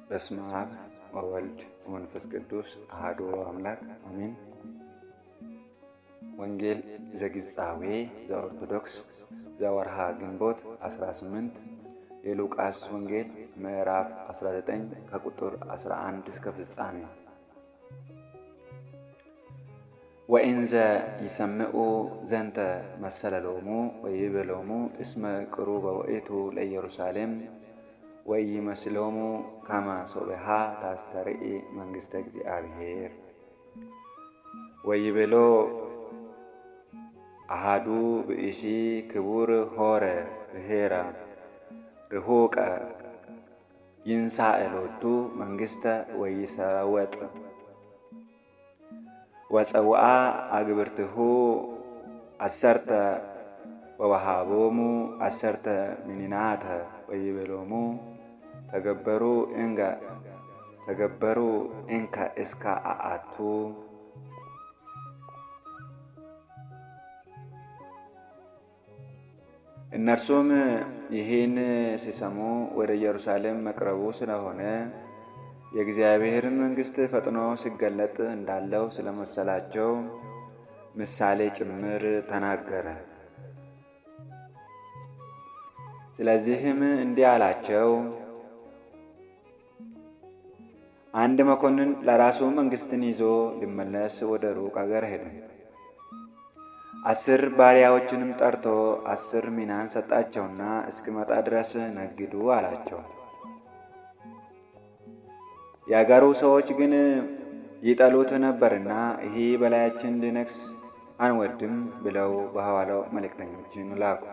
በስመ አብ ወወልድ ወመንፈስ ቅዱስ አሐዱ አምላክ አሜን። ወንጌል ዘግጻዌ ዘኦርቶዶክስ ዘወርሃ ግንቦት 18 የሉቃስ ወንጌል ምዕራፍ 19 ከቁጥር 11 እስከ ፍጻሜ። ወኢንዘ ይሰምዑ ዘንተ መሰለሎሙ ወይቤሎሙ እስመ ቅሩበ ውእቱ ለኢየሩሳሌም ወኢይመስሎሙ ከመ ሶብሐ ታስተርኢ መንግሥተ እግዚአብሔር። ወይቤሎ አሐዱ ብእሲ ክቡር ሆረ ብሔረ ርሑቀ ይንሣእ ሎቱ መንግሥተ ወይሰወጥ ወፀውአ አግብርቲሁ አሰርተ ወወሃቦሙ አሰርተ ምኒናተ ወይቤሎሙ ተገበሩ እንከ እስከ አአቱ። እነርሱም ይህን ሲሰሙ ወደ ኢየሩሳሌም መቅረቡ ስለሆነ የእግዚአብሔርን መንግሥት ፈጥኖ ሲገለጥ እንዳለው ስለመሰላቸው ምሳሌ ጭምር ተናገረ። ስለዚህም እንዲህ አላቸው። አንድ መኮንን ለራሱ መንግሥትን ይዞ ሊመለስ ወደ ሩቅ አገር ሄደ። 10 ባሪያዎችንም ጠርቶ 10 ሚናን ሰጣቸውና እስኪመጣ ድረስ ነግዱ አላቸው። የአገሩ ሰዎች ግን ይጠሉት ነበርና ይህ በላያችን ሊነግሥ አንወድም ብለው በሐዋላው መልእክተኞችን ላኩ።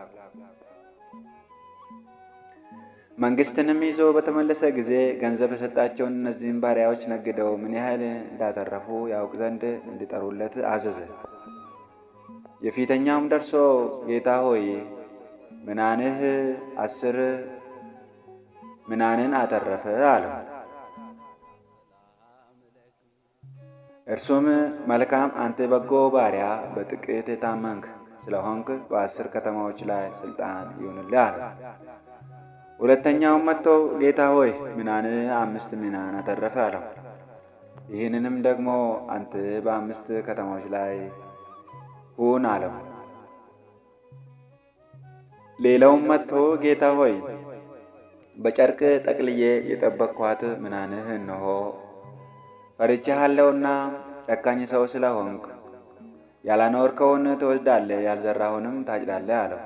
መንግሥትንም ይዞ በተመለሰ ጊዜ ገንዘብ የሰጣቸውን እነዚህም ባሪያዎች ነግደው ምን ያህል እንዳተረፉ ያውቅ ዘንድ እንዲጠሩለት አዘዘ። የፊተኛውም ደርሶ ጌታ ሆይ ምናንህ 10 ምናንን አተረፈ አለው። እርሱም መልካም አንተ በጎ ባሪያ፣ በጥቂት የታመንክ ስለሆንክ በ10 ከተማዎች ላይ ሥልጣን ይሁንልህ አለ። ሁለተኛውም መጥቶ ጌታ ሆይ ምናንህ 5 ምናን አተረፈ አለው። ይህንንም ደግሞ አንተ በ5 ከተማዎች ላይ ሁን አለው። ሌላውም መጥቶ ጌታ ሆይ በጨርቅ ጠቅልዬ የጠበቅኳት ምናንህ እነሆ ፈርቼሃለሁና ጨካኝ ሰው ስለሆንክ ያላኖርከውን ትወስዳለህ፣ ያልዘራሁንም ታጭዳለህ አለው።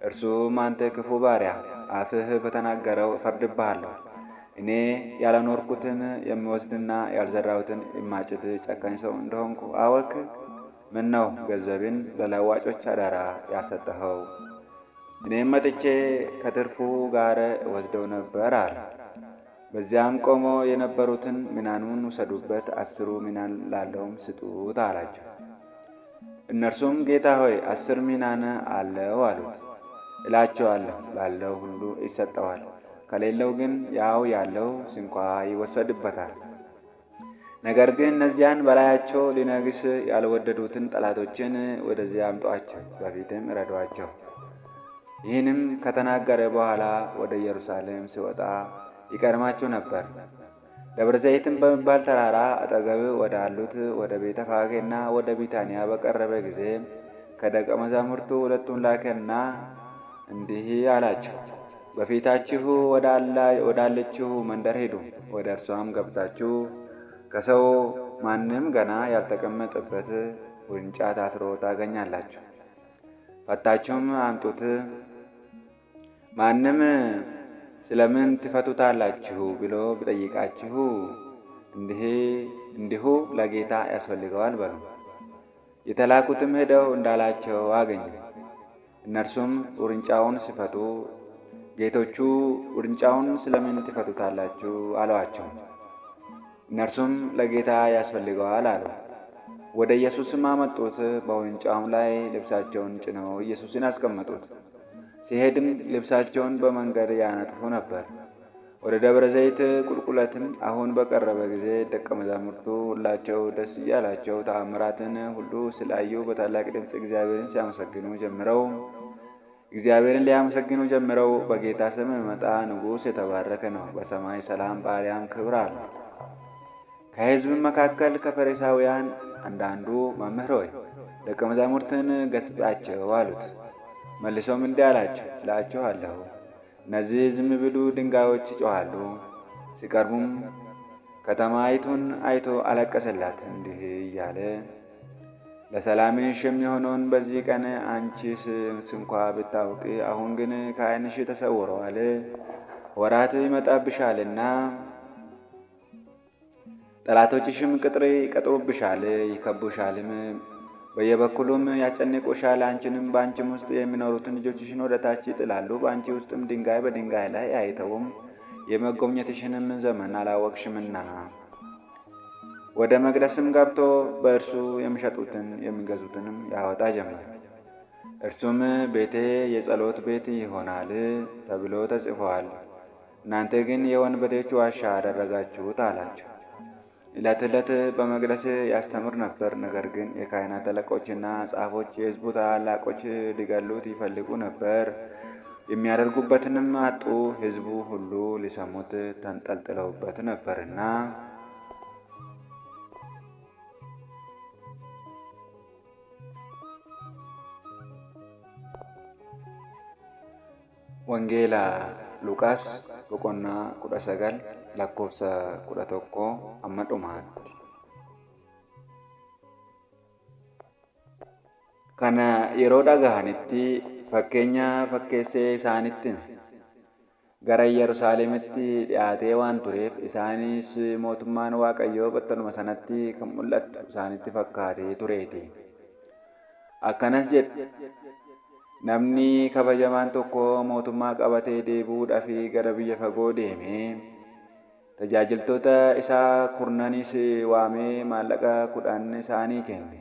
እርሱም አንተ ክፉ ባሪያ፣ አፍህ በተናገረው እፈርድብሃለሁ። እኔ ያላኖርኩትን የሚወስድና ያልዘራሁትን የማጭድ ጨካኝ ሰው እንደሆንኩ አወክ? ምን ነው ገንዘብን ለለዋጮች አደራ ያልሰጠኸው? እኔም መጥቼ ከትርፉ ጋር ወስደው ነበር አለ። በዚያም ቆሞ የነበሩትን ምናኑን ውሰዱበት፣ 10 ምናን ላለውም ስጡት አላቸው። እነርሱም ጌታ ሆይ 10 ምናን አለው አሉት። እላቸዋለሁ ላለው ሁሉ ይሰጠዋል፣ ከሌለው ግን ያው ያለው ስንኳ ይወሰድበታል። ነገር ግን እነዚያን በላያቸው ሊነግስ ያልወደዱትን ጠላቶችን ወደዚያ አምጧቸው፣ በፊትም እረዷቸው። ይህንም ከተናገረ በኋላ ወደ ኢየሩሳሌም ሲወጣ ይቀድማቸው ነበር። ደብረ ዘይትም በሚባል ተራራ አጠገብ ወዳሉት ወደ ቤተ ፋጌና ወደ ቢታንያ በቀረበ ጊዜ ከደቀ መዛሙርቱ 2ቱን ላከና እንዲህ አላቸው። በፊታችሁ ወዳለችው መንደር ሄዱ። ወደ እርሷም ገብታችሁ ከሰው ማንም ገና ያልተቀመጠበት ውርንጫ ታስሮ ታገኛላችሁ። ፈታችሁም አምጡት። ማንም ስለምን ትፈቱታላችሁ ብሎ ቢጠይቃችሁ እንዲሁ ለጌታ ያስፈልገዋል በሉ። የተላኩትም ሄደው እንዳላቸው አገኙ። እነርሱም ውርንጫውን ሲፈቱ ጌቶቹ ውርንጫውን ስለምን ትፈቱታላችሁ አሏቸው። እነርሱም ለጌታ ያስፈልገዋል አሉ። ወደ ኢየሱስም አመጡት። በውርንጫውም ላይ ልብሳቸውን ጭነው ኢየሱስን አስቀመጡት። ሲሄድም ልብሳቸውን በመንገድ ያነጥፉ ነበር። ወደ ደብረ ዘይት ቁልቁለትም አሁን በቀረበ ጊዜ ደቀ መዛሙርቱ ሁላቸው ደስ እያላቸው ተአምራትን ሁሉ ስላዩ በታላቅ ድምፅ እግዚአብሔርን ሲያመሰግኑ ጀምረው እግዚአብሔርን ሊያመሰግኑ ጀምረው በጌታ ስም የሚመጣ ንጉሥ የተባረከ ነው፣ በሰማይ ሰላም በአርያም ክብር አለ። ከሕዝብም መካከል ከፈሪሳውያን አንዳንዱ መምህር ሆይ ደቀ መዛሙርትን ገሥጻቸው አሉት። መልሶም እንዲህ አላቸው፣ እላችኋለሁ እነዚህ ዝም ቢሉ ድንጋዮች ይጮኻሉ። ሲቀርቡም ከተማይቱን አይቶ አለቀሰላት እንዲህ እያለ ለሰላምሽ የሚሆነውን በዚህ ቀን አንቺስ እንኳ ብታውቂ፣ አሁን ግን ከዓይንሽ ተሰውረዋል። ወራት ይመጣብሻልና ጠላቶችሽም ቅጥር ይቀጥሩብሻል፣ ይከቡሻልም፣ በየበኩሉም ያስጨንቁሻል። አንቺንም በአንቺም ውስጥ የሚኖሩትን ልጆችሽን ወደ ታች ይጥላሉ። በአንቺ ውስጥም ድንጋይ በድንጋይ ላይ አይተውም፣ የመጎብኘትሽንም ዘመን አላወቅሽምና። ወደ መቅደስም ገብቶ በእርሱ የሚሸጡትን የሚገዙትንም ያወጣ ጀመር። እርሱም ቤቴ የጸሎት ቤት ይሆናል ተብሎ ተጽፏል፣ እናንተ ግን የወንበዴዎች ዋሻ አደረጋችሁት አላቸው። ዕለት ዕለት በመቅደስ ያስተምር ነበር። ነገር ግን የካህናት አለቆችና ጻፎች የሕዝቡ ታላላቆች ሊገሉት ይፈልጉ ነበር፣ የሚያደርጉበትንም አጡ። ሕዝቡ ሁሉ ሊሰሙት ተንጠልጥለውበት ነበርና። ወንጌላ ሉቃስ boqonnaa 19 lakkoofsa 11 amma dhumaatti. Kana yeroo dhagahanitti fakkeenya fakkeessee isaanitti gara Yerusaalemitti dhiyaatee waan tureef, isaanis mootummaan Waaqayyoo battaluma sanatti kan mul'atu isaanitti fakkaatee tureeti. Akkanas jedhe, namni kabajamaan tokko mootummaa qabatee deebi'uudhaaf gara biyya fagoo deemee tajaajiltoota isaa kurnanis waamee maallaqa 10 isaanii kenne.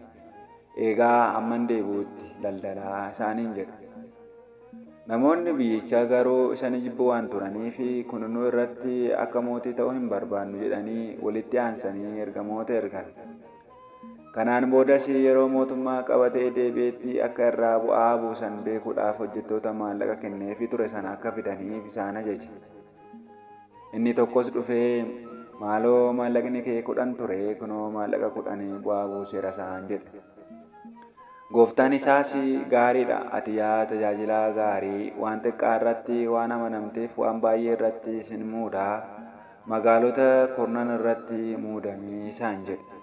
Eegaa amman deebi'uutti daldalaa isaaniin jedhe. Namoonni biyyichaa garuu isaan jibbu waan turaniif, kununuu irratti akka mootii ta'uu hin barbaannu jedhanii walitti aansanii ergamoota ergan. Kanaan boodas yeroo mootummaa qabatee deebi'etti akka irraa bu'aa buusan beekuudhaaf hojjettoota maallaqa kenneefii ture sana akka fidaniif isaan ajaje. Inni tokkos dhufee, maaloo maallaqni kee 10 ture, kunoo maallaqa 10 bu'aa buuseera isaan jedhe. Gooftaan isaas, gaariidha, ati yaa tajaajilaa gaarii, waan xiqqaa irratti waan amanamteef waan baay'ee irratti sin muudaa, magaalota 10 irratti muudamii isaan jedhe.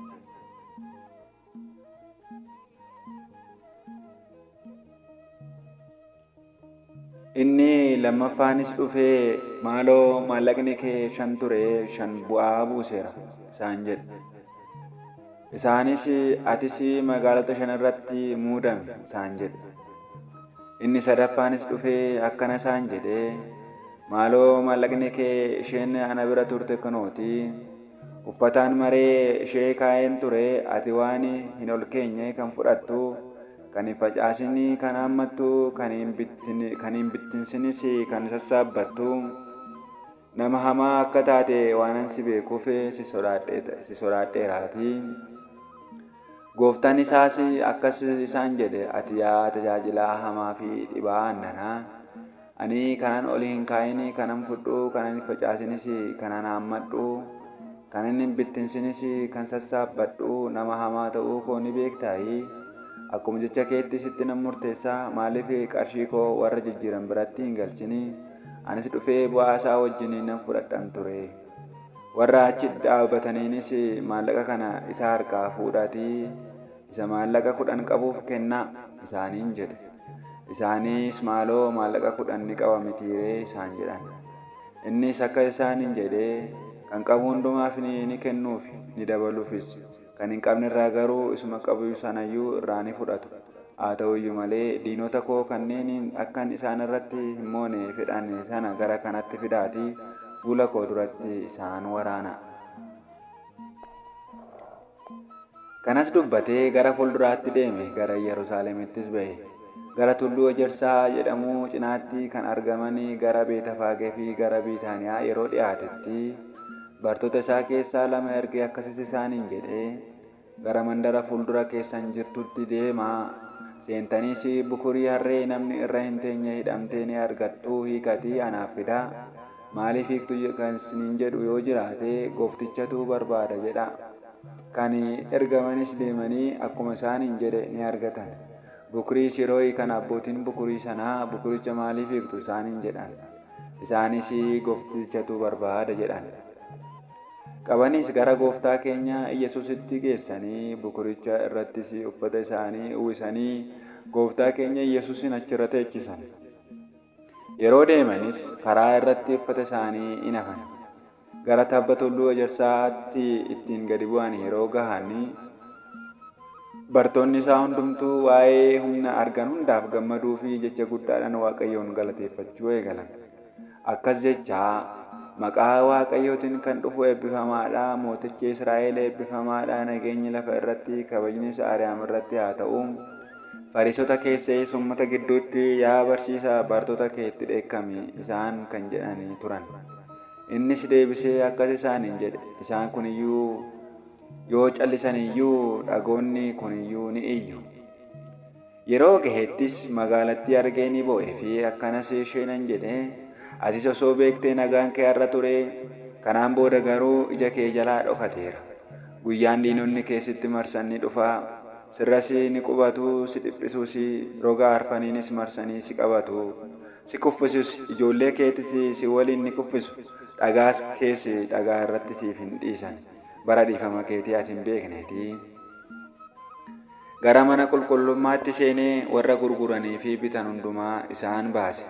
Inni lammaffaanis dhufee, maaloo maallaqni kee 5 ture, 5 bu'aa buuseera isaan jedhe. Isaanis, atis magaalota 5 irratti muudame isaan jedhe. Inni sadaffaanis dhufee akkana isaan jedhe, maaloo maallaqni kee isheen ana bira turte kunooti, uffataan maree ishee kaa'een ture, ati waan hin ol keenye kan fudhattu, kan hin facaasin kan haammattu, kan hin bittinsinis kan sassaabbattu, nama hamaa akka taate waanan si beekuuf si sodaadheeraati. Gooftaan isaas akkas isaan jedhe, ati yaa tajaajilaa hamaa fi dhibaa aannanaa, ani kanan ol hin kaa'in, kanan fudhu, kanan hin facaasinis kanan haammadhu, kanan hin bittinsinis kan sassaabbadhu, nama hamaa ta'uu koo ni beektaayi. Akkuma jecha keetti sitti nan murteessaa, maaliif qarshii koo warra jijjiiran biratti hin galchini? Anis dhufee bu'aa isaa wajjin nan fudhadhan ture. Warra achi dhaabbataniinis maallaqa kana isa harkaa fuudhaatii isa maallaqa 10 qabuuf kennaa isaaniin jedhe. Isaanis, maaloo maallaqa 10 ni qaba mitiiree isaan jedhan. Innis akka isaaniin jedhee, kan qabu hundumaaf ni kennuuf ni dabaluufis, kan hin qabne irraa garuu isuma qabu sanayyuu irraa ni fudhatu. Haa ta'u iyyuu malee diinota koo kanneen akkan isaan irratti hin moone fedhan sana gara kanatti fidaatii fuula koo duratti isaan waraana. Kanas dubbatee gara fuulduraatti deeme, gara Yerusaalemittis ba'e. Gara tulluu Ejersaa jedhamu cinaatti kan argaman gara Beetfaagee fi gara Biitaaniyaa yeroo dhiyaatetti, bartoota isaa keessaa 2 ergee akkasis isaaniin jedhee, gara mandara fuuldura keessan jirtutti deemaa, seentaniis bukurii harree namni irra hin teenye hidhamtee ni argattu hiikatii anaaf fidaa. Maaliif hiiktu kan isiniin jedhu yoo jiraate gooftichatu barbaada jedha. Kan ergamanis deemanii akkuma isaaniin jedhe ni argatan. Bukurii shiroo kan abbootiin bukurii sanaa bukuricha maaliif hiiktu isaaniin jedhan. Isaanis gooftichatu barbaada jedhan. Qabanis gara gooftaa keenya Yesuusitti geessanii bukuricha irrattis uffata isaanii uwwisanii gooftaa keenya Yesuusin achirra teechisan. Yeroo deemanis karaa irratti uffata isaanii in hafan. Gara tabba tulluu ejersaatti ittiin gadi bu'an yeroo gahanii bartoonni isaa hundumtuu waa'ee humna argan hundaaf gammaduu fi jecha guddaadhaan Waaqayyoon galateeffachuu eegalan. Akkas jechaa maqaa Waaqayyootiin kan dhufu eebbifamaadha. Mootichi Israa'el eebbifamaadha. Nageenyi lafa irratti kabajni Aariyaam irratti haa ta'u. Fariisota keessas uummata gidduutti yaa barsiisaa bartoota keetti dheekkami isaan kan jedhanii turan. Innis deebisee akkas isaaniin jedhe. Isaan kuniyyuu yoo callisaniyyuu dhagoonni kuniyyuu ni iyyu. Yeroo gaheettis magaalattii argee ni boo'ee fi akkanas isheenan jedhe. Atis osoo beektee nagaan kee har'a ture. Kanaan booda garuu ija kee jalaa dhokateera. Guyyaan diinonni keessatti marsan ni dhufa. Sirras ni qubatu, si dhiphisuus, roga arfaniinis marsanii si qabatu. Si kuffisus, ijoollee keetis si waliin ni kuffisu. Dhagaas keessi dhagaa irratti siif hin dhiisan. Bara dhiifama keetii ati hin beekneeti. Gara mana qulqullummaatti seenee warra gurguranii fi bitan hundumaa isaan baase.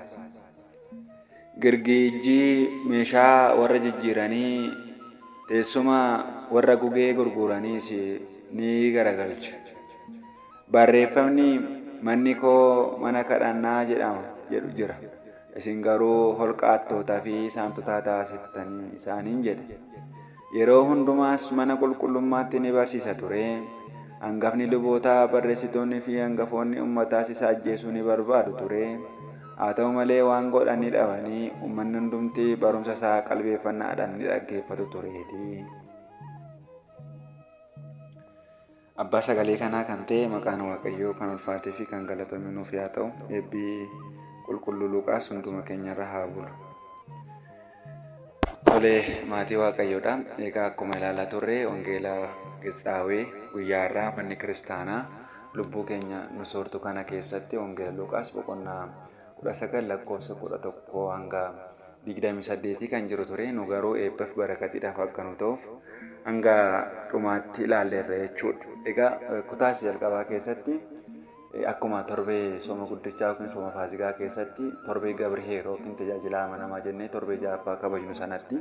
Girgijjii meeshaa warra jijjiiranii teessuma warra gugee gurguraniis ni garagalche. Barreeffamni manni koo mana kadhannaa jedhu jira. Isin garuu holqa hattootaa fi saamtotaa taasiftanii isaaniin jedhe. Yeroo hundumaas mana qulqullummaatti ni barsiisa ture. Hangafni lubootaa barreessitoonni fi hangafoonni uummataas isa ajjeesuu ni barbaadu ture. Haa ta'u malee waan godhan ni dhabanii uummanni hundumti barumsa isaa qalbeeffannaadhaan ni dhaggeeffatu tureeti. Abbaa sagalee kanaa kan ta'e maqaan Waaqayyoo kan ulfaatee fi kan galatame nuuf haa ta'u. Eebbi qulqulluu Luqaas hunduma keenyarra haa bulu. Tolee maatii Waaqayyoodha. Egaa akkuma ilaalaa turre wangeela qixxaawee guyyaa irraa manni kiristaanaa lubbuu keenya nu soortu kana keessatti wangeela Luqaas boqonnaa 19 lakkoofsa 11 hanga 28 kan jiru ture. Nu garuu eebbaaf barakatiidhaaf akka nu ta'uuf hanga dhumaatti ilaalleerra jechuudha. Egaa kutaa jalqabaa keessatti akkuma torbee sooma guddichaa yookiin sooma faasikaa keessatti torbee Gabriheer yookiin tajaajilaa amanamaa jennee torbee ja'affaa kabajnu sanatti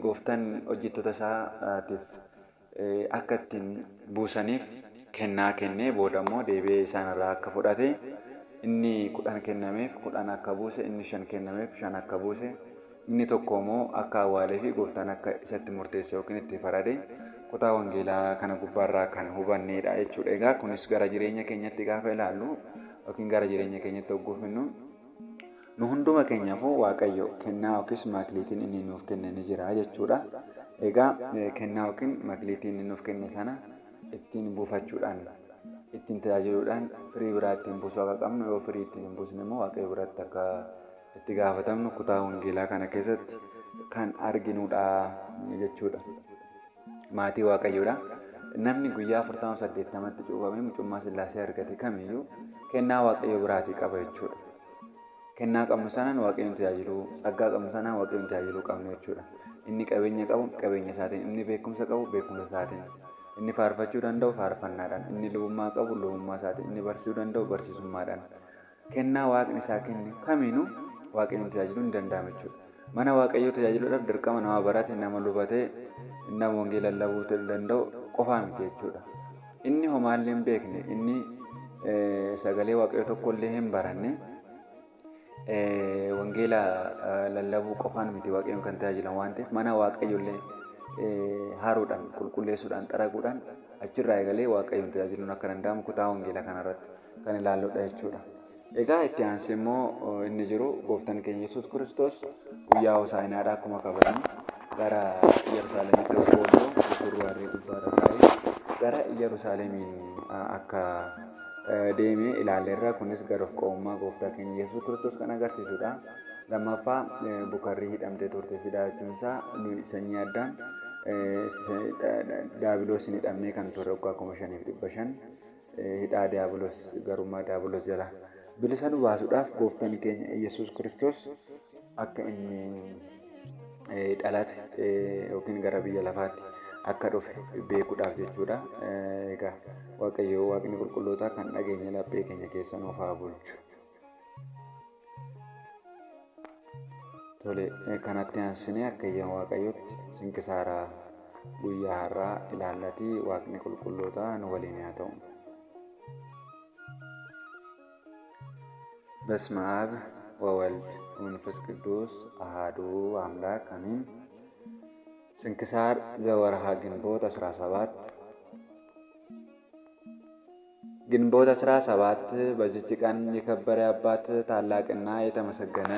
gooftaan hojjettoota isaatiif akka ittiin buusaniif kennaa kennee booda immoo deebi'ee isaanirraa akka fudhate inni 10 kennameef 10 akka buuse, inni 5 kennameef 5 akka buuse, inni tokko immoo akka awwaalee fi gooftaan akka isatti murteesse yookiin itti farade kutaa wangeelaa kana gubbaarraa kan hubannedha jechuudha. Egaa kunis gara jireenya keenyatti gaafa ilaallu yookiin gara jireenya keenyatti hogguufinu nu hunduma keenyaafuu Waaqayyo kennaa yookiis maakiliitiin inni nuuf kenne ni jira jechuudha. Egaa kennaa yookiin maakiliitiin inni nuuf kenne sana ittiin buufachuudhaan ittiin tajaajiluudhaan firii biraa ittiin buusuu akka qabnu yoo firii ittiin hin buusne immoo Waaqayyo biratti akka itti gaafatamnu kutaa wangeelaa kana keessatti kan arginudha jechuudha. Maatii Waaqayyoodha. Namni guyyaa 48tti cuuphamee mucummaa Sillaasee argate kamiyyuu kennaa Waaqayyo biraatii qaba jechuudha. Kennaa qabnu sanaan Waaqayyoon tajaajiluu, tsaggaa qabnu sanaan Waaqayyoon tajaajiluu qabnu jechuudha. Inni qabeenya qabu qabeenya isaatiin, inni beekumsa qabu beekumsa isaatiin, inni faarfachuu danda'u faarfannaadhaan, inni lubummaa qabu lubummaa isaatiin, inni barsiisuu danda'u barsiisummaadhaan. Kennaa Waaqni isaa kenne kamiinuu Waaqayyoon tajaajiluun ni danda'ama jechuudha. Mana Waaqayyoo tajaajiluudhaaf dirqama nama barate, nama lubatee, nama wangeela lallabuu danda'u qofaa miti jechuudha. Inni homaallee hin beekne, inni sagalee Waaqayyoo tokkollee hin baranne wangeela lallabuu qofaan miti Waaqayyoon kan tajaajilan waan ta'eef mana Waaqayyoollee haaruudhaan, qulqulleessuudhaan, xaraguudhaan achirraa eegalee Waaqayyoon tajaajiluun akka danda'amu kutaa wangeela kanarratti kan ilaalludha jechuudha. Egaa itti aansee immoo inni jiru gooftaan keenya Yesuus Kiristoos guyyaa Hoosaa'inaadhaa akkuma kabajan gara Yerusaalemitti ooluu gurguruu harree gubbaarra taa'ee gara Yerusaalemiin akka deemee ilaaleerra. Kunis gara of qa'ummaa gooftaa keenya Yesuus Kiristoos kan agarsiisudha. Lammaffaa bukarrii hidhamtee turte fidaa jechuunsaa sanyii Addaam daabiloos hin hidhamnee kan ture waggaa 5,500 hidhaa daabiloos garummaa daabiloos jala bilisa nu baasuudhaaf gooftaan keenya Yesuus Kiristoos akka inni dhalate yookiin gara biyya lafaatti akka dhufe beekuudhaaf jechuudha. Egaa Waaqayyo Waaqni qulqullootaa kan dhageenya laphee keenya keessa nuuf haa bulchu. Tole kanatti aansinee akka ayyaana Waaqayyootti sinkisaara guyyaa har'aa ilaallatii Waaqni qulqullootaa nu waliin haa ta'u. በስመ አብ ወወልድ ወመንፈስ ቅዱስ አሐዱ አምላክ አሜን። ስንክሳር ዘወርሃ ግንቦት 17 ግንቦት 17 በዚች ቀን የከበረ አባት ታላቅና የተመሰገነ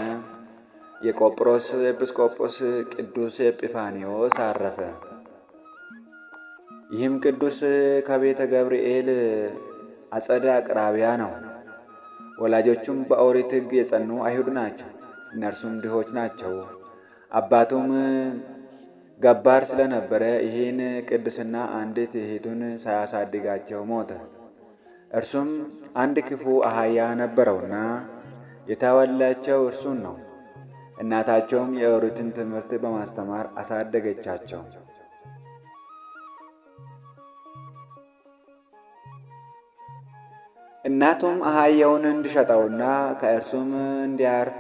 የቆጵሮስ ኤጲስቆጶስ ቅዱስ ኤጲፋንዮስ አረፈ። ይህም ቅዱስ ከቤተ ገብርኤል አጸደ አቅራቢያ ነው። ወላጆቹም በኦሪት ሕግ የጸኑ አይሁድ ናቸው። እነርሱም ድሆች ናቸው። አባቱም ገባር ስለነበረ ይህን ቅድስና አንዲት እህቱን ሳያሳድጋቸው ሞተ። እርሱም አንድ ክፉ አህያ ነበረውና የተወላቸው እርሱን ነው። እናታቸውም የኦሪትን ትምህርት በማስተማር አሳደገቻቸው። እናቱም አህያውን እንዲሸጠውና ከእርሱም እንዲያርፍ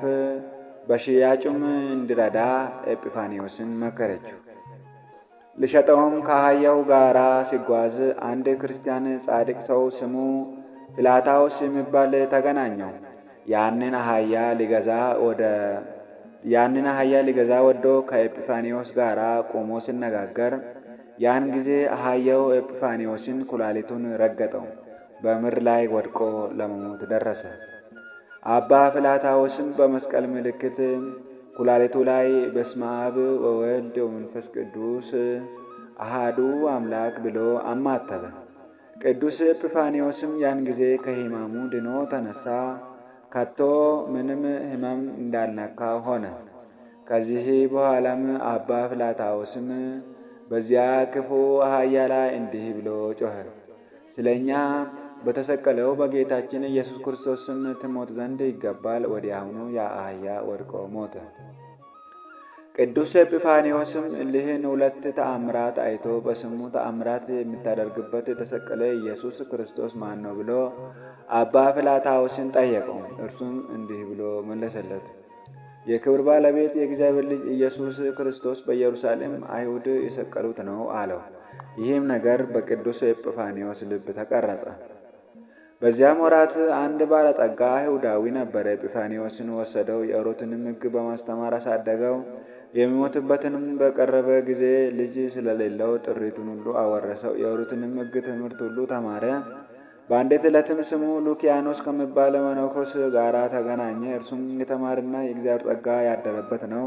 በሽያጩም እንዲረዳ ኤጲፋንዮስን መከረችው። ሊሸጠውም ከአህያው ጋር ሲጓዝ አንድ ክርስቲያን ጻድቅ ሰው ስሙ ጲላታዎስ የሚባል ተገናኘው። ያንን አህያ ሊገዛ ወዶ ከኤጲፋንዮስ ጋር ቆሞ ሲነጋገር ያን ጊዜ አህያው ኤጲፋንዮስን ኩላሊቱን ረገጠው። በምድር ላይ ወድቆ ለመሞት ደረሰ። አባ ጲላታዎስም በመስቀል ምልክት ኩላሊቱ ላይ በስመ አብ ወወልድ ወመንፈስ ቅዱስ አሐዱ አምላክ ብሎ አማተበ። ቅዱስ ኤጲፋንዮስም ያን ጊዜ ከሕማሙ ድኖ ተነሳ። ከቶ ምንም ሕመም እንዳልነካ ሆነ። ከዚህ በኋላም አባ ጲላታዎስም በዚያ ክፉ አህያ ላይ እንዲህ ብሎ ጮኸ። ስለኛ በተሰቀለው በጌታችን ኢየሱስ ክርስቶስ ስም ትሞት ዘንድ ይገባል። ወዲያውኑ ያ አህያ ወድቆ ሞተ። ቅዱስ ኤጲፋንዮስም እሊህን ሁለት ተአምራት አይቶ በስሙ ተአምራት የምታደርግበት የተሰቀለ ኢየሱስ ክርስቶስ ማን ነው ብሎ አባ ጲላታዎስን ጠየቀው። እርሱም እንዲህ ብሎ መለሰለት። የክብር ባለቤት የእግዚአብሔር ልጅ ኢየሱስ ክርስቶስ በኢየሩሳሌም አይሁድ የሰቀሉት ነው አለው። ይህም ነገር በቅዱስ ኤጲፋንዮስ ልብ ተቀረጸ። በዚያም ወራት አንድ ባለጠጋ አይሁዳዊ ነበረ። ኤጲፋንዮስን ወሰደው፣ የኦሪትንም ሕግ በማስተማር አሳደገው። የሚሞትበትንም በቀረበ ጊዜ ልጅ ስለሌለው ጥሪቱን ሁሉ አወረሰው። የኦሪትንም ሕግ ትምህርት ሁሉ ተማረ። በአንዲት ዕለትም ስሙ ሉኪያኖስ ከሚባል መነኮስ ጋር ተገናኘ። እርሱም የተማረና የእግዚአብሔር ጸጋ ያደረበት ነው።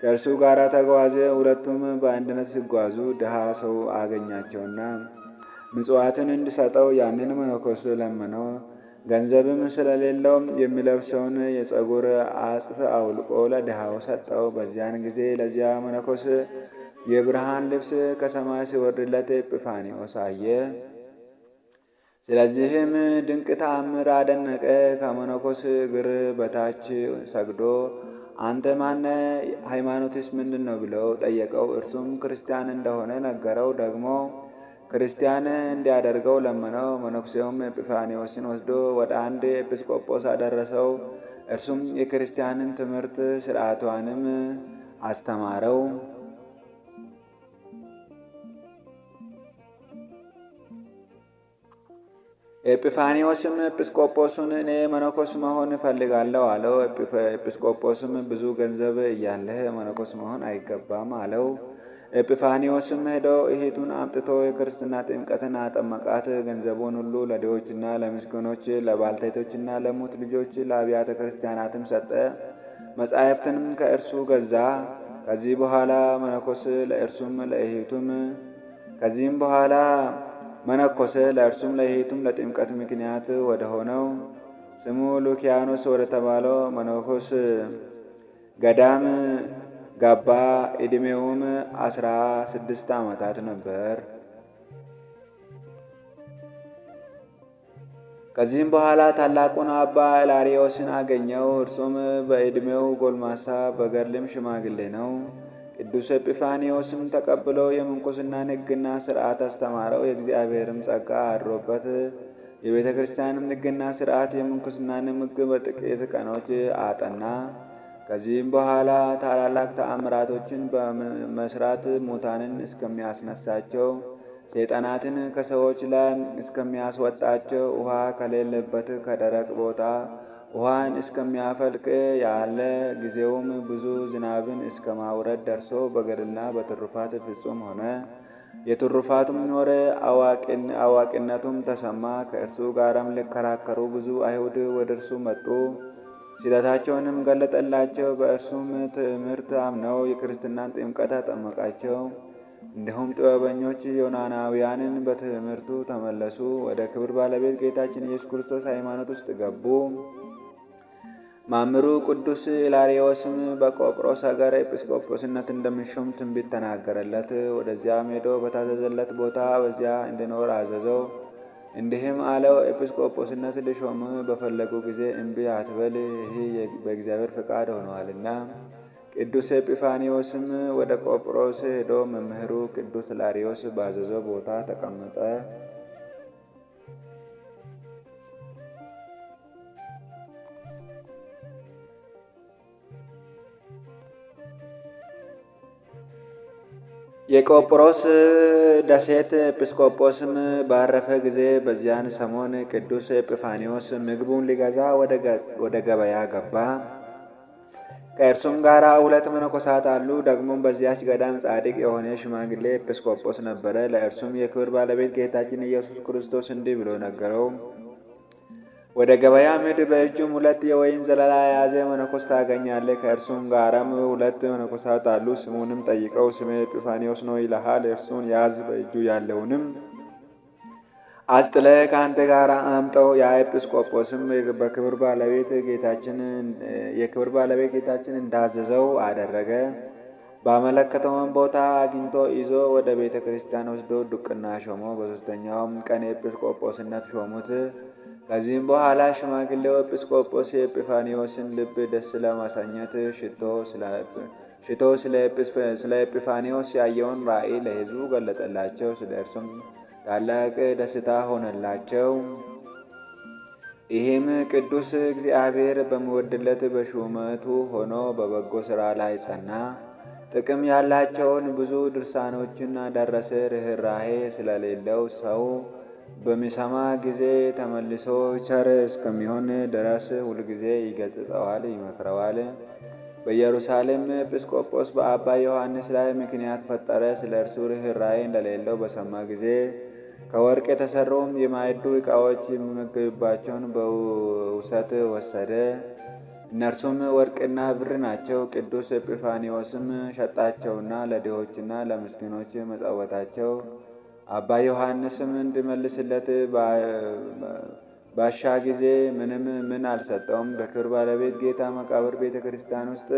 ከእርሱ ጋር ተጓዘ። ሁለቱም በአንድነት ሲጓዙ ድሃ ሰው አገኛቸውና ምጽዋትን እንዲሰጠው ያንን መነኮስ ለመነው። ገንዘብም ስለሌለው የሚለብሰውን የፀጉር አጽፍ አውልቆ ለድሃው ሰጠው። በዚያን ጊዜ ለዚያ መነኮስ የብርሃን ልብስ ከሰማይ ሲወርድለት ኤጲፋንዮስ አየ። ስለዚህም ድንቅ ተአምር አደነቀ። ከመነኮስ እግር በታች ሰግዶ አንተ ማነ? ሃይማኖትስ ምንድን ነው ብለው ጠየቀው። እርሱም ክርስቲያን እንደሆነ ነገረው። ደግሞ ክርስቲያን እንዲያደርገው ለመነው። መነኩሴውም ኤጲፋንዮስን ወስዶ ወደ አንድ ኤጲስቆጶስ አደረሰው። እርሱም የክርስቲያንን ትምህርት ሥርዓቷንም አስተማረው። ኤጲፋንዮስም ኤጲስቆጶሱን እኔ መነኮስ መሆን እፈልጋለሁ አለው። ኤጲስቆጶስም ብዙ ገንዘብ እያለህ መነኮስ መሆን አይገባም አለው። ኤጲፋንዮስም ሄዶ እህቱን አምጥቶ የክርስትና ጥምቀትን አጠመቃት። ገንዘቡን ሁሉ ለድሆችና ለምስኪኖች፣ ለባልቴቶችና ለሙት ልጆች፣ ለአብያተ ክርስቲያናትም ሰጠ። መጻሕፍትንም ከእርሱ ገዛ። ከዚህም በኋላ መነኮሰ። ለእርሱም ለእህቱም ለጥምቀት ምክንያት ወደ ሆነው ስሙ ሉኪያኖስ ወደ ተባለው መነኮስ ገዳም ገባ። ዕድሜውም 16 ዓመታት ነበር። ከዚህም በኋላ ታላቁን አባ ኢላርዮስን አገኘው። እርሱም በዕድሜው ጎልማሳ በገድልም ሽማግሌ ነው። ቅዱስ ኤጲፋንዮስም ተቀብሎ የምንኩስናን ሕግና ሥርዓት አስተማረው። የእግዚአብሔርም ጸጋ አድሮበት የቤተ ክርስቲያንም ሕግና ሥርዓት የምንኩስናንም ሕግ በጥቂት ቀኖች አጠና። ከዚህም በኋላ ታላላቅ ተአምራቶችን በመስራት ሙታንን እስከሚያስነሳቸው፣ ሰይጣናትን ከሰዎች ላይ እስከሚያስወጣቸው፣ ውሃ ከሌለበት ከደረቅ ቦታ ውሃን እስከሚያፈልቅ ያለ ጊዜውም ብዙ ዝናብን እስከ ማውረድ ደርሶ በገድልና በትሩፋት ፍጹም ሆነ። የትሩፋቱም ኖረ፣ አዋቂነቱም ተሰማ። ከእርሱ ጋርም ሊከራከሩ ብዙ አይሁድ ወደ እርሱ መጡ። ስዕለታቸውንም ገለጠላቸው። በእርሱም ትምህርት አምነው የክርስትናን ጥምቀት አጠመቃቸው። እንዲሁም ጥበበኞች ዮናናውያንን በትምህርቱ ተመለሱ። ወደ ክብር ባለቤት ጌታችን ኢየሱስ ክርስቶስ ሃይማኖት ውስጥ ገቡ። መምህሩ ቅዱስ ኢላርዮስም በቆጵሮስ ሀገር ኤጲስቆጶስነት እንደሚሾም ትንቢት ተናገረለት። ወደዚያም ሄዶ በታዘዘለት ቦታ በዚያ እንዲኖር አዘዘው። እንዲህም አለው፣ ኤጲስቆጶስነት ሊሾም በፈለጉ ጊዜ እምቢ አትበል፣ ይህ በእግዚአብሔር ፈቃድ ሆነዋልና። ቅዱስ ኤጲፋንዮስም ወደ ቆጵሮስ ሄዶ መምህሩ ቅዱስ ኢላርዮስ ባዘዘው ቦታ ተቀመጠ። የቆጵሮስ ደሴት ኤጲስቆጶስም ባረፈ ጊዜ በዚያን ሰሞን ቅዱስ ኤጲፋንዮስ ምግቡን ሊገዛ ወደ ገበያ ገባ። ከእርሱም ጋር 2 መነኮሳት አሉ። ደግሞም በዚያች ገዳም ጻድቅ የሆነ ሽማግሌ ኤጲስቆጶስ ነበረ። ለእርሱም የክብር ባለቤት ጌታችን ኢየሱስ ክርስቶስ እንዲህ ብሎ ነገረው። ወደ ገበያ ሂድ፣ በእጁም 2 የወይን ዘለላ የያዘ መነኮስ ታገኛለህ። ከእርሱም ጋራም 2 መነኮሳት አሉ። ስሙንም ጠይቀው፣ ስሜ ኤጲፋንዮስ ነው ይልሃል። እርሱን ያዝ፣ በእጁ ያለውንም አስጥለህ ከአንተ ጋር አምጠው። ያ ኤጲስቆጶስም የክብር ባለቤት ጌታችን እንዳዘዘው አደረገ። ባመለከተውን ቦታ አግኝቶ ይዞ ወደ ቤተ ክርስቲያን ወስዶ ዱቅና ሾመው። በሦስተኛውም ቀን ኤጲስቆጶስነት ሾሙት። ከዚህም በኋላ ሽማግሌው ኤጲስቆጶስ የኤጲፋንዮስን ልብ ደስ ለማሳኘት ሽቶ ስለ ኤጲፋንዮስ ያየውን ራእይ ለሕዝቡ ገለጠላቸው። ስለ እርሱም ታላቅ ደስታ ሆነላቸው። ይህም ቅዱስ እግዚአብሔር በሚወድለት በሹመቱ ሆኖ በበጎ ሥራ ላይ ጸና። ጥቅም ያላቸውን ብዙ ድርሳኖችን ደረሰ። ርኅራኄ ስለሌለው ሰው በሚሰማ ጊዜ ተመልሶ ቸር እስከሚሆን ድረስ ሁልጊዜ ይገሥጸዋል፣ ይመክረዋል። በኢየሩሳሌም ኤጲስቆጶስ በአባ ዮሐንስ ላይ ምክንያት ፈጠረ። ስለ እርሱ ርኅራኄ እንደሌለው በሰማ ጊዜ ከወርቅ የተሠሩ የማዕዱ ዕቃዎች የሚመገብባቸውን በውሰት ወሰደ። እነርሱም ወርቅና ብር ናቸው። ቅዱስ ኤጲፋንዮስም ሸጣቸውና ለድሆችና ለምስኪኖች መጸወታቸው። አባ ዮሐንስም እንዲመልስለት ባሻ ጊዜ ምን አልሰጠውም። በክብር ባለቤት ጌታ መቃብር ቤተ ክርስቲያን ውስጥ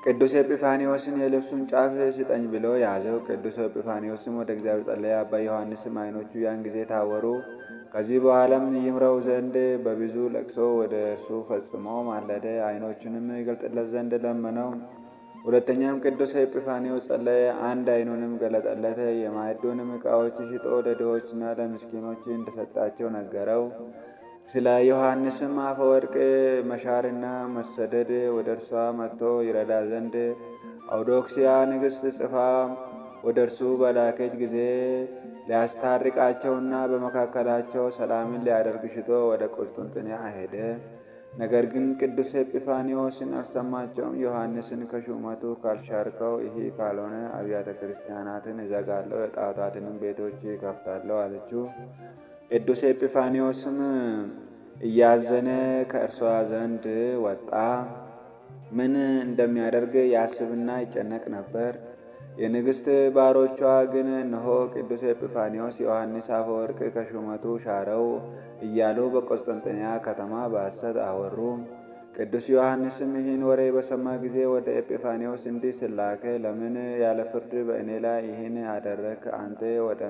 ቅዱስ ኤጲፋንዮስን የልብሱን ጫፍ ስጠኝ ብሎ ያዘው። ቅዱስ ኤጲፋንዮስም ወደ እግዚአብሔር ጸለየ። አባ ዮሐንስም ዓይኖቹ ያን ጊዜ ታወሩ። ከዚህ በኋላም ይምረው ዘንድ በብዙ ለቅሶ ወደ እርሱ ፈጽሞ ማለደ። ዓይኖቹንም ይገልጥለት ዘንድ ለመነው። ሁለተኛም ቅዱስ ኤጲፋንዮስ ጸለየ። አንድ ዓይኑንም ገለጠለት። የማዕዱንም ዕቃዎች ሽጦ ለድሆችና ለምስኪኖች እንደሰጣቸው ነገረው። ስለ ዮሐንስም አፈወርቅ መሻርና መሰደድ ወደ እርሷ መጥቶ ይረዳ ዘንድ አውዶክስያ ንግሥት ጽፋ ወደ እርሱ በላከች ጊዜ ሊያስታርቃቸውና በመካከላቸው ሰላምን ሊያደርግ ሽቶ ወደ ቁስጥንጥንያ ሄደ። ነገር ግን ቅዱስ ኤጲፋንዮስን አልሰማቸውም። ዮሐንስን ከሹመቱ ካልሻርከው፣ ይህ ካልሆነ አብያተ ክርስቲያናትን እዘጋለሁ፣ የጣዖታትንም ቤቶች ይከፍታለሁ አለችው። ቅዱስ ኤጲፋንዮስም እያዘነ ከእርሷ ዘንድ ወጣ። ምን እንደሚያደርግ ያስብና ይጨነቅ ነበር። የንግሥት ባሮቿ ግን እነሆ ቅዱስ ኤጲፋንዮስ ዮሐንስ አፈወርቅ ከሹመቱ ሻረው እያሉ በቆስጠንጥንያ ከተማ በሐሰት አወሩ። ቅዱስ ዮሐንስም ይህን ወሬ በሰማ ጊዜ ወደ ኤጲፋንዮስ እንዲህ ስላከ፣ ለምን ያለ ፍርድ በእኔ ላይ ይህን አደረክ? አንተ ወደ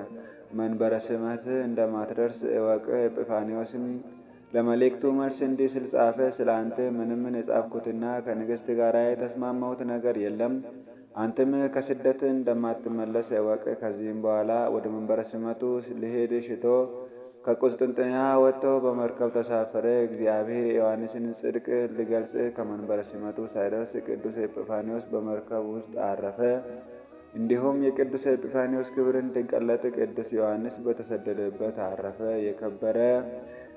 መንበረ ስመት እንደማትደርስ እወቅ። ኤጲፋንዮስም ለመልእክቱ መልስ እንዲህ ስል ጻፈ። ስለ አንተ ምንም የጻፍኩትና ከንግሥት ጋር የተስማማሁት ነገር የለም። አንተም ከስደት እንደማትመለስ እወቅ። ከዚህም በኋላ ወደ መንበረ ስመቱ ሊሄድ ሽቶ ከቁስጥንጥንያ ወጥቶ በመርከብ ተሳፈረ። እግዚአብሔር የዮሐንስን ጽድቅ ሊገልጽ ከመንበረ ሲመቱ ሳይደርስ ቅዱስ ኤጲፋንዮስ በመርከብ ውስጥ አረፈ። እንዲሁም የቅዱስ ኤጲፋንዮስ ክብር እንዲገለጥ ቅዱስ ዮሐንስ በተሰደደበት አረፈ። የከበረ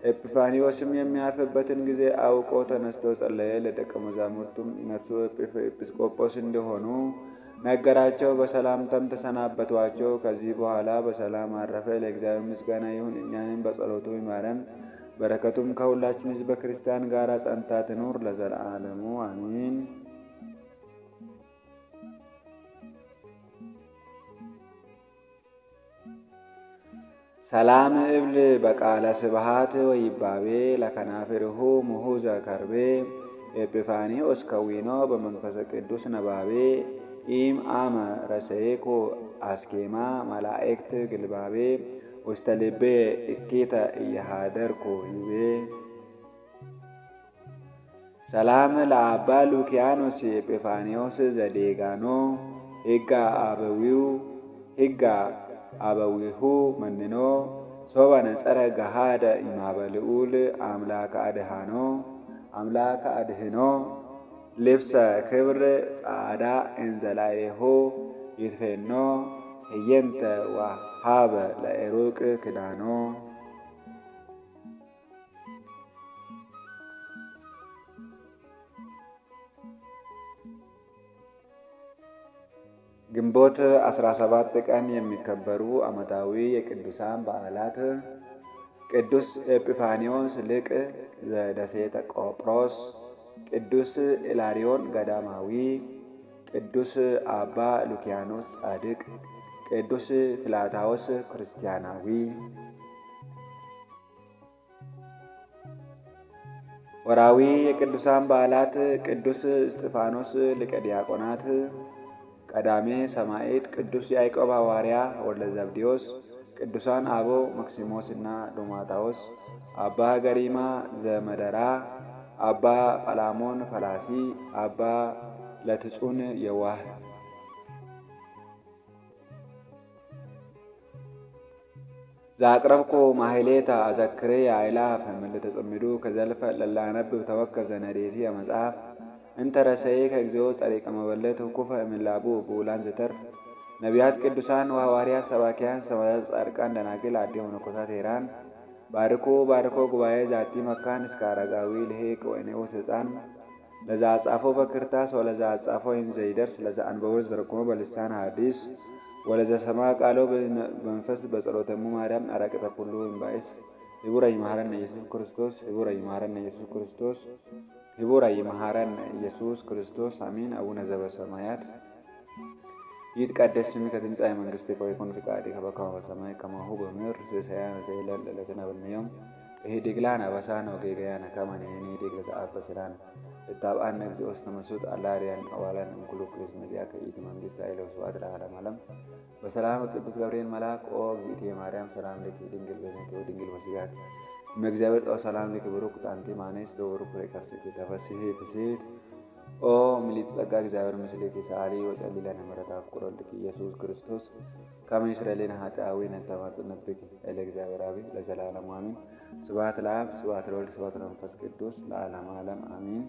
ኤጲፋንዮስም የሚያርፍበትን ጊዜ አውቆ ተነስቶ ጸለየ። ለደቀ መዛሙርቱም እነርሱ ኤጲስቆጶስ እንደሆኑ ነገራቸው። በሰላምታም ተሰናበቷቸው። ከዚህ በኋላ በሰላም አረፈ። ለእግዚአብሔር ምስጋና ይሁን፣ እኛንም በጸሎቱ ይማረን፣ በረከቱም ከሁላችን ሕዝበ ክርስቲያን ጋር ጸንታ ትኑር ለዘላለሙ አሚን። ሰላም እብል በቃለ ስብሃት ወይባቤ ለከናፍርሁ ምሁዘ ከርቤ ኤጲፋንዮስ ከዊኖ በመንፈሰ ቅዱስ ነባቤ ኢም አመ ረሰይኮ አስኬማ መላእክት ግልባቤ ውስተ ልቤ እኪተ እየሃደርኮ ይቤ። ሰላም ለአባ ሉኪያኖስ ኤጲፋንዮስ ዘዴጋኖ ሕጋ አበዊሁ መንኖ ሶበ ነጸረ ገሃደ ኢማበልዑል አምላከ አድህኖ ልብሰ ክብር ጻዕዳ እንዘላይሁ ይትፌኖ ህየንተ ወሃበ ለኤሩቅ ክዳኖ። ግንቦት 17 ቀን የሚከበሩ ዓመታዊ የቅዱሳን በዓላት፦ ቅዱስ ኤጲፋንዮስ ሊቅ ዘደሴተ ቆጵሮስ፣ ቅዱስ ኢላሪዮን ገዳማዊ፣ ቅዱስ አባ ሉኪያኖስ ጻድቅ፣ ቅዱስ ፊላታዎስ ክርስቲያናዊ። ወርኃዊ የቅዱሳን በዓላት፦ ቅዱስ እስጢፋኖስ ሊቀ ዲያቆናት፣ ቀዳሜ ሰማዕት ቅዱስ ያዕቆብ ሐዋርያ ወልደ ዘብዴዎስ፣ ቅዱሳን አበው መክሲሞስና ዶማታዎስ፣ አባ ገሪማ ዘመደራ፣ አባ ጳላሞን ፈላሲ፣ አባ ለትጹን የዋህ። ዛቅረብኮ ማሕሌተ አዘክሬ አእላፈ እምእለ ተጸምዱ ከዘልፈ ለላነብብ ተወከፍ ዘነዴቲ መጽሐፍ እንተረሰዬ ከእግዚኦ ጸሪቀ መበለት ውኩፈ እምላቡ ብኡላን ዘተርፍ ነቢያት ቅዱሳን ወሐዋርያት ሰባኪያን ሰማዕታት ጻድቃን ደናግል አዲ መነኮሳት ሄራን ባርኮ ጉባኤ ዛቲ መካን እስከ አረጋዊ ልሂቅ ወንዑስ ሕፃን ለዛ አጻፈው በክርታስ ወለዛ አጻፈው ዘይደርስ ለዛ አንበቦ ዘርግሞ በልሳን ሐዲስ ወለዛ ሰማ ቃሎ በመንፈስ በጸሎተሙ ማርያም አራቅተ ኩሉ እምባይስ ይቡረ ይማረን ኢየሱስ ክርስቶስ ይቡረ ይማረን ኢየሱስ ክርስቶስ ይቡረ ይማረን ኢየሱስ ክርስቶስ አሜን። አቡነ ዘበሰማያት ይትቀደስ ስምከ ትምጻእ መንግሥትከ ወይኩን ፈቃድከ በከመ በሰማይ ከማሁ በምድር ሲሳየነ ዘለለ ዕለትነ ሀበነ ኢኅድግ ለነ አበሳነ ወጌጋየነ ከመ ንሕነኒ ንኅድግ ለዘአበስላነ ኢታብአነ እግዚኦ ውስተ መንሱት አላርያን አዋላን እምኩሉ ኩሉ ነቢያከ ኢቲ መንግሥት ኃይለ ወስብሐት ለዓለመ ዓለም። በሰላም ቅዱስ ገብርኤል መልአክ ኦ እግዝእትየ ማርያም ሰላም ለኪ ድንግል በዘይት ወድንግል በሥጋኪ እምእግዚአብሔር ጸወ ሰላም ለኪ ብሩክ አንቲ እምአንስት ወብሩክ ፍሬ ከርሥኪ ተፈሥሒ ፍሥሕት ኦ ምልዕተ ጸጋ እግዚአብሔር ምስሌኪ ሰአሊ ወጸልዪ ለነ ምሕረተ ፍቁር ወልድኪ ኢየሱስ ክርስቶስ ከመ ይስረይ ለነ ኃጣውኢነ ተማጽነብኪ ኃይለ እግዚአብሔር አብ ለዘላለሙ አሜን። ስብሐት ለአብ ስብሐት ለወልድ ስብሐት ለመንፈስ ቅዱስ ለዓለመ ዓለም አሜን።